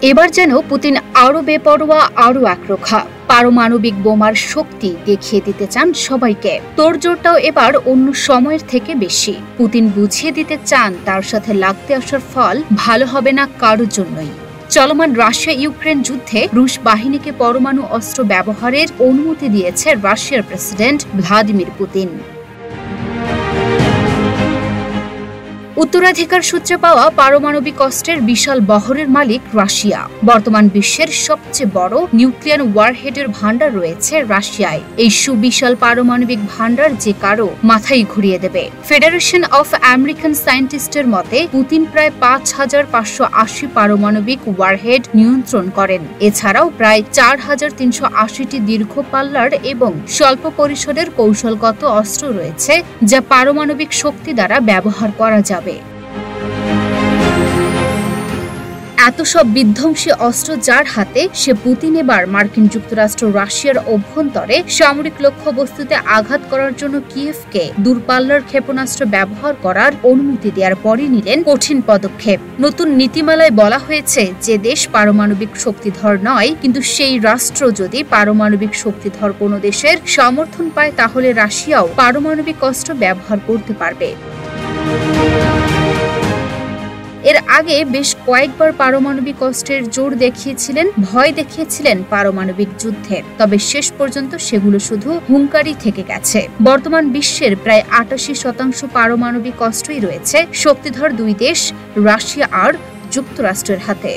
এবার যেন পুতিন আরো বেপরোয়া, আরো একরোখা। পারমাণবিক বোমার শক্তি দেখিয়ে দিতে চান সবাইকে। তোড়জোড়টাও এবার অন্য সময়ের থেকে বেশি। পুতিন বুঝিয়ে দিতে চান তার সাথে লাগতে আসার ফল ভালো হবে না কারোর জন্যই। চলমান রাশিয়া ইউক্রেন যুদ্ধে রুশ বাহিনীকে পরমাণু অস্ত্র ব্যবহারের অনুমতি দিয়েছে রাশিয়ার প্রেসিডেন্ট ভ্লাদিমির পুতিন। উত্তরাধিকার সূত্রে পাওয়া পারমাণবিক অস্ত্রের বিশাল বহরের মালিক রাশিয়া। বর্তমান বিশ্বের সবচেয়ে বড় নিউক্লিয়ার ওয়ারহেডের ভান্ডার রয়েছে রাশিয়ায়। এই সুবিশাল পারমাণবিক ভান্ডার যে কারো মাথায় ঘুরিয়ে দেবে। ফেডারেশন অফ আমেরিকান সায়েন্টিস্টের মতে পুতিন প্রায় ৫,৫৮০ পারমাণবিক ওয়ারহেড নিয়ন্ত্রণ করেন। এছাড়াও প্রায় ৪,৩৮০টি দীর্ঘ পাল্লার এবং স্বল্প পরিসরের কৌশলগত অস্ত্র রয়েছে, যা পারমাণবিক শক্তি দ্বারা ব্যবহার করা যাবে। এত সব বিধ্বংসী অস্ত্র যার হাতে, সে পুতিন এবার মার্কিন যুক্তরাষ্ট্র রাশিয়ার অভ্যন্তরে সামরিক লক্ষ্যবস্তুতে আঘাত করার জন্য কিয়েভকে দূরপাল্লার ক্ষেপণাস্ত্র ব্যবহার করার অনুমতি দেওয়ার পরই নিলেন কঠিন পদক্ষেপ। নতুন নীতিমালায় বলা হয়েছে, যে দেশ পারমাণবিক শক্তিধর নয় কিন্তু সেই রাষ্ট্র যদি পারমাণবিক শক্তিধর কোনো দেশের সমর্থন পায়, তাহলে রাশিয়াও পারমাণবিক অস্ত্র ব্যবহার করতে পারবে। এর আগে বেশ কয়েকবার পারমাণবিক অস্ত্রের জোর দেখিয়েছিলেন, ভয় দেখিয়েছিলেন পারমাণবিক যুদ্ধের, তবে শেষ পর্যন্ত সেগুলো শুধু হুঙ্কারই থেকে গেছে। বর্তমান বিশ্বের প্রায় ৮৮% পারমাণবিক অস্ত্রই রয়েছে শক্তিধর দুই দেশ রাশিয়া আর যুক্তরাষ্ট্রের হাতে।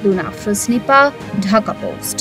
লুনা আফরোজ নিপা, ঢাকা পোস্ট।